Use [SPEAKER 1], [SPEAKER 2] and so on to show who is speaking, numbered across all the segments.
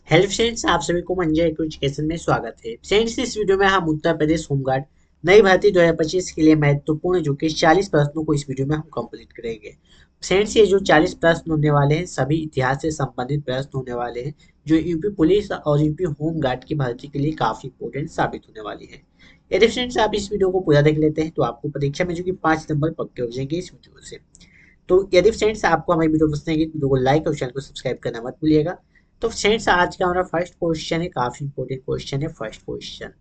[SPEAKER 1] Hello friends, आप सभी को मंजा एजुकेशन में स्वागत है। फ्रेंड्स, इस वीडियो में हम उत्तर प्रदेश होमगार्ड नई भर्ती 2025 के लिए महत्वपूर्ण जो कि 40 प्रश्नों को इस वीडियो में हम कंप्लीट करेंगे। फ्रेंड्स, ये जो 40 प्रश्न होने वाले हैं सभी इतिहास से संबंधित प्रश्न होने वाले हैं, जो यूपी पुलिस और यूपी होमगार्ड की भर्ती के लिए काफी इंपोर्टेंट साबित होने वाली है। यदि फ्रेंड्स आप इस वीडियो को पूरा देख लेते हैं तो आपको परीक्षा में जो कि 5 नंबर पक्के हो जाएंगे इस वीडियो से। तो यदि फ्रेंड्स आपको हमारी वीडियो पसंद आएगी तो वीडियो को लाइक और चैनल को सब्सक्राइब करना मत भूलिएगा। तो फ्रेंड्स, आज का हमारा फर्स्ट क्वेश्चन है, काफी इंपॉर्टेंट क्वेश्चन है। फर्स्ट क्वेश्चन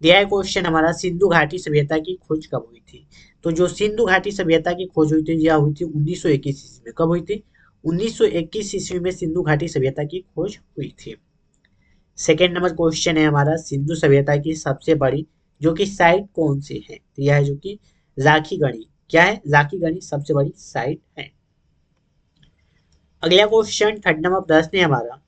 [SPEAKER 1] दिया है, क्वेश्चन हमारा, सिंधु घाटी सभ्यता की खोज कब हुई थी? तो जो सिंधु घाटी सभ्यता की खोज हुई थी यह हुई थी 1921 ईस्वी में। कब हुई थी? 1921 ईस्वी में सिंधु घाटी सभ्यता की खोज हुई थी। सेकेंड नंबर क्वेश्चन है हमारा, सिंधु सभ्यता की सबसे बड़ी जो कि साइट कौन सी है? तो यह है जो कि राखी गढ़ी। क्या है? राखी गढ़ी सबसे बड़ी साइट है। अगला क्वेश्चन थर्ड नंबर प्रश्न है हमारा,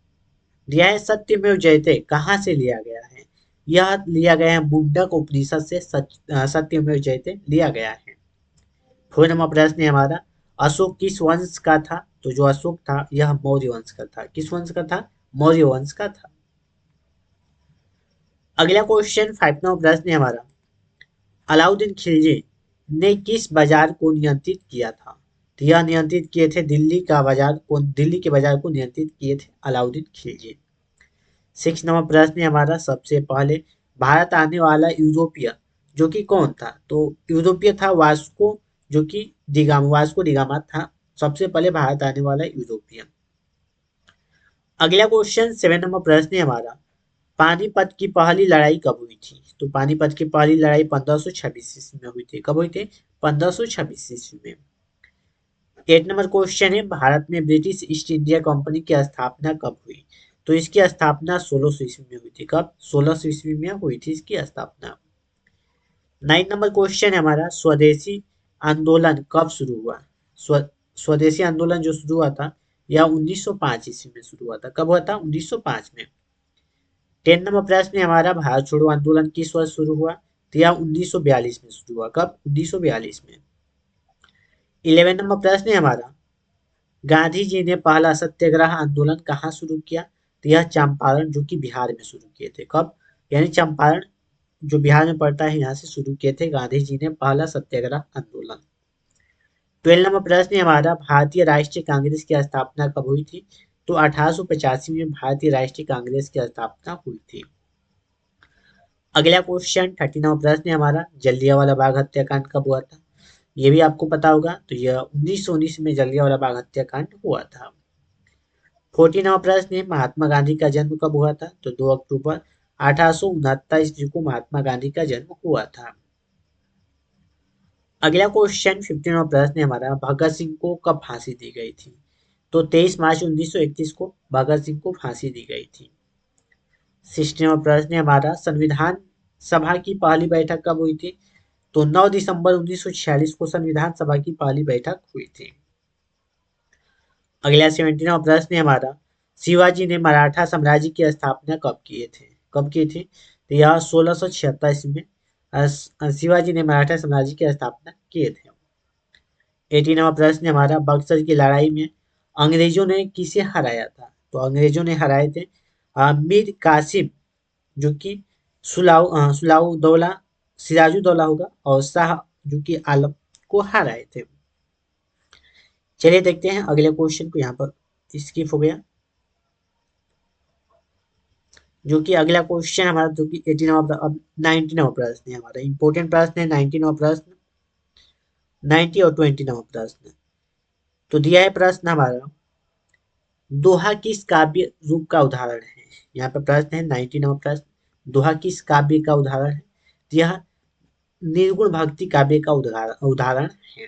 [SPEAKER 1] दिया है, सत्यमेव जयते कहाँ से लिया गया है? यह लिया गया है मुंडक उपनिषद से। सत्यमेव जयते लिया गया है। फोर्थ नंबर प्रश्न है हमारा, अशोक किस वंश का था? तो जो अशोक था यह मौर्य वंश का था। किस वंश का था? मौर्य वंश का था। अगला क्वेश्चन फाइव नंबर प्रश्न है हमारा, अलाउद्दीन खिलजी ने किस बाजार को नियंत्रित किया था? तो यह नियंत्रित किए थे दिल्ली के बाजार को नियंत्रित किए थे अलाउद्दीन खिलजी। सिक्स नंबर प्रश्न है हमारा, सबसे पहले भारत आने वाला यूरोपीय जो कि कौन था? तो यूरोपीय था वास्को, जो कि वास्को डिगामा था सबसे पहले भारत आने वाला यूरोपीय। अगला क्वेश्चन सेवन नंबर प्रश्न है हमारा, पानीपत की पहली लड़ाई कब हुई थी? तो पानीपत की पहली लड़ाई 1526 ईस्वी में हुई थी। कब हुई थी? 1526 ईस्वी में। एट नंबर क्वेश्चन है, भारत में ब्रिटिश ईस्ट इंडिया कंपनी की स्थापना कब हुई? तो इसकी स्थापना 1600 ईस्वी में हुई थी। कब? 1600 ईस्वी में हुई थी इसकी स्थापना। नाइन नंबर क्वेश्चन है हमारा, स्वदेशी आंदोलन कब शुरू हुआ? स्व स्वदेशी आंदोलन जो शुरू हुआ था यह 1905 ईस्वी में शुरू हुआ था। कब हुआ था? 1905 में। टेन नंबर प्रश्न है हमारा, भारत छोड़ो आंदोलन किस वर्ष शुरू हुआ? तो यह 1942 में शुरू हुआ। कब? 1942 में। 11 नंबर प्रश्न है हमारा, गांधी जी ने पहला सत्याग्रह आंदोलन कहाँ शुरू किया? तो यह चंपारण जो कि बिहार में शुरू किए थे। कब? यानी चंपारण जो बिहार में पड़ता है यहाँ से शुरू किए थे गांधी जी ने पहला सत्याग्रह आंदोलन। 12 नंबर प्रश्न है हमारा, भारतीय राष्ट्रीय कांग्रेस की स्थापना कब हुई थी? तो 1885 में भारतीय राष्ट्रीय कांग्रेस की स्थापना हुई थी। अगला क्वेश्चन 13 नंबर प्रश्न है हमारा, जलियांवाला बाग हत्याकांड कब हुआ था? ये भी आपको पता होगा, तो यह 1919 में जलियांवाला बाग हत्याकांड हुआ था। 14 नंबर प्रश्न है, महात्मा गांधी का जन्म कब हुआ था? तो 2 अक्टूबर 1869 ईस्वी को महात्मा गांधी का जन्म हुआ था। अगला क्वेश्चन 15 नंबर प्रश्न है हमारा, भगत सिंह को कब फांसी दी गई थी? तो 23 मार्च 1931 को भगत सिंह को फांसी दी गई थी। 16 नंबर प्रश्न है हमारा, संविधान सभा की पहली बैठक कब हुई थी? तो 9 दिसंबर 1946 को संविधान सभा की पहली बैठक हुई थी। अगला 17वां प्रश्न है हमारा, शिवाजी ने मराठा साम्राज्य की स्थापना कब किए थे? कब की थी? तो यह 1676 ईस्वी में शिवाजी ने मराठा साम्राज्य की स्थापना किए थे। 18वां प्रश्न है हमारा, बक्सर की लड़ाई में अंग्रेजों ने किसे हराया था? तो अंग्रेजों ने हराए थे मीर कासिम, जो कि सुलाउदौला सिराजुद्दौला होगा, और शाह जो कि आलम को हराए थे। चलिए देखते हैं अगले क्वेश्चन को। यहाँ पर स्किप हो गया, जो कि अगला क्वेश्चन हमारा जो कि 18 अब 19वां प्रश्न है हमारा, इंपॉर्टेंट प्रश्न है 19वां प्रश्न। 90 और 20वां प्रश्न। तो दिया है प्रश्न हमारा, दोहा किस काव्य रूप का उदाहरण है? यहाँ पर प्रश्न है 19वां प्रश्न, दोहा किस काव्य का उदाहरण है? तो यह निर्गुण भक्ति काव्य का उदाहरण है।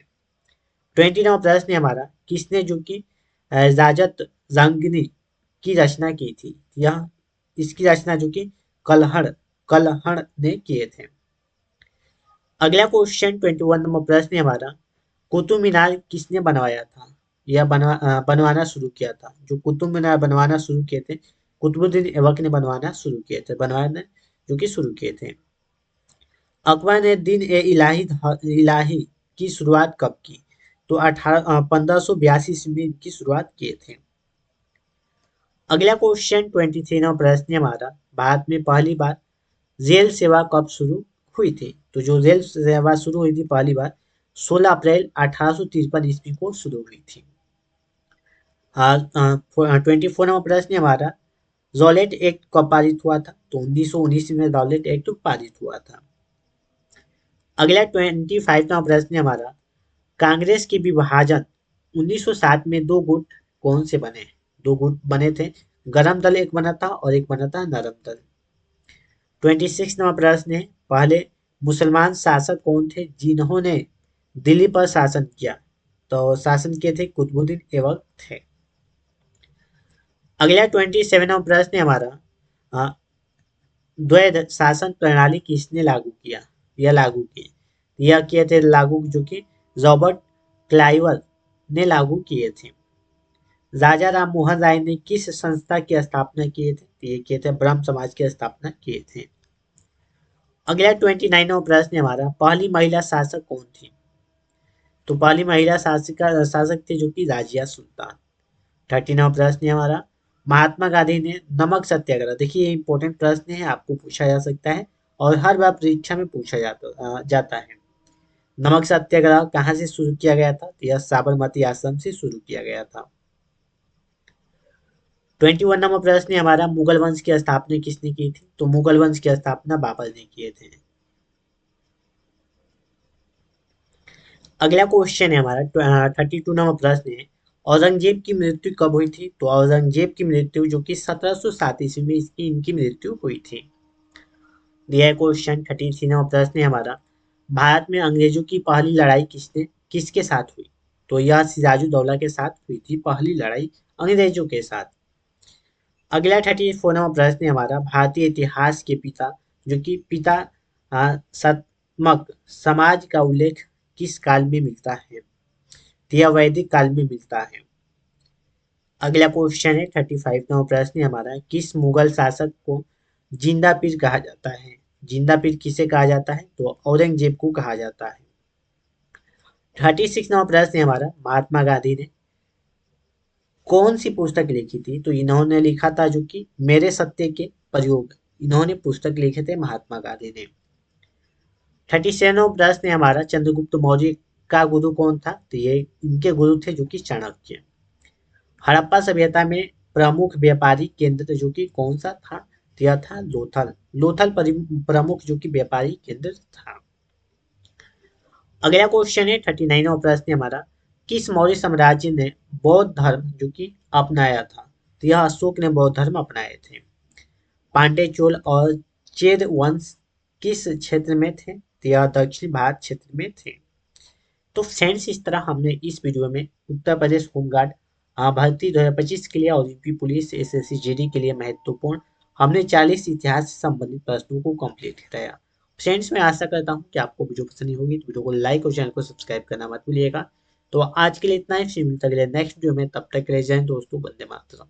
[SPEAKER 1] 20वां प्रश्न है हमारा, किसने जो कि राजत रंगनी की रचना की थी? यह इसकी रचना जो कि कलहड़ कलहड़ ने किए थे। अगला क्वेश्चन 21 नंबर प्रश्न है हमारा, कुतुब मीनार किसने बनवाया था? यह बनवाना शुरू किया था। जो कुतुब मीनार बनवाना शुरू किए थे, कुतुबुद्दीन ऐबक ने बनवाना जो कि शुरू किए थे। अकबर ने दिन ए इलाही की शुरुआत कब की? तो 1582 ईस्वी में इनकी शुरुआत किए थे। अगला क्वेश्चन 23 नंबर प्रश्न है हमारा, भारत में पहली बार रेल सेवा कब शुरू हुई थी? तो जो रेल सेवा शुरू हुई थी पहली बार 16 अप्रैल 1853 ईस्वी को शुरू हुई थी। 24 नंबर प्रश्न है हमारा, रॉलेट एक्ट कब पारित हुआ था? तो 1919 में रॉलेट एक्ट पारित हुआ था। अगला 25 नंबर प्रश्न है हमारा, कांग्रेस के विभाजन 1907 में दो गुट कौन से बने? दो गुट बने थे, गरम दल एक बना था और एक बना था नरम दल। 26 नंबर प्रश्न है, पहले मुसलमान शासक कौन थे जिन्होंने दिल्ली पर शासन किया? तो शासन किए थे कुतुबुद्दीन ऐबक थे। अगला 27 नंबर प्रश्न है हमारा, द्वैध शासन प्रणाली किसने लागू किया? यह लागू किए, यह किए थे लागू जो कि रॉबर्ट क्लाइवर ने लागू किए थे। राजा राम मोहन राय ने किस संस्था की स्थापना किए थे? तो ये किए थे ब्रह्म समाज की स्थापना किए थे। अगला 29 नंबर प्रश्न है हमारा, पहली महिला शासक कौन थी? तो पहली महिला शासक थे जो कि राजिया सुल्तान। 30 नंबर प्रश्न है हमारा, महात्मा गांधी ने नमक सत्याग्रह, देखिए ये इंपॉर्टेंट प्रश्न है, आपको पूछा जा सकता है और हर बार परीक्षा में पूछा जाता है। नमक सत्याग्रह कहाँ से शुरू किया गया था? तो यह साबरमती आश्रम से शुरू किया गया था। 21 नंबर प्रश्न है हमारा, मुगल वंश की स्थापना किसने की थी? तो मुगल वंश की स्थापना बाबर ने किए थे। अगला क्वेश्चन है हमारा 32 नंबर प्रश्न है, औरंगजेब की मृत्यु कब हुई थी? तो औरंगजेब की मृत्यु जो कि 1707 ईस्वी में इसकी इनकी मृत्यु हुई थी। दिया क्वेश्चन 33 नंबर प्रश्न है हमारा, भारत में अंग्रेजों की पहली लड़ाई किसके साथ हुई? तो यह सिराजुद्दौला के साथ हुई थी पहली लड़ाई अंग्रेजों के साथ। अगला 34 नंबर प्रश्न है हमारा, भारतीय इतिहास के पिता जो कि पिता सत्मक समाज का उल्लेख किस काल में मिलता है? यह वैदिक काल में मिलता है। अगला क्वेश्चन है 35 नंबर प्रश्न है हमारा, किस मुगल शासक को जिंदा पीर कहा जाता है? जिंदा पीर किसे कहा जाता है? तो औरंगजेब को कहा जाता है। 36 नंबर प्रश्न है हमारा, महात्मा गांधी ने कौन सी पुस्तक लिखी थी? तो इन्होंने लिखा था जो कि मेरे सत्य के प्रयोग, इन्होंने पुस्तक लिखे थे महात्मा गांधी ने। 37 प्रश्न है हमारा, चंद्रगुप्त मौर्य का गुरु कौन था? तो ये इनके गुरु थे जो कि चाणक्य। हड़प्पा सभ्यता में प्रमुख व्यापारी केंद्र जो कि कौन सा था? तो यह था लोथल। लोथल प्रमुख जो कि व्यापारी केंद्र था। अगला क्वेश्चन है 39वां प्रश्न है हमारा, किस मौर्य साम्राज्य ने बौद्ध धर्म जो कि अपनाया था? तो यह अशोक ने बौद्ध धर्म अपनाए थे। पांड्य चोल और चेद वंश किस क्षेत्र में थे? तो यह दक्षिण भारत क्षेत्र में थे। तो फ्रेंड्स, इस तरह हमने इस वीडियो में उत्तर प्रदेश होमगार्ड भर्ती 2025 के लिए और यूपी पुलिस एसएससी जीडी के लिए महत्वपूर्ण हमने 40 इतिहास से संबंधित प्रश्नों को कंप्लीट कराया। फ्रेंड्स, मैं आशा करता हूँ कि आपको वीडियो पसंद होगी, तो वीडियो को लाइक और चैनल को सब्सक्राइब करना मत भूलिएगा। तो आज के लिए इतना ही, फिर मिलते अगले नेक्स्ट वीडियो में, तब तक के लिए जय हिंद दोस्तों, वंदे मातरम।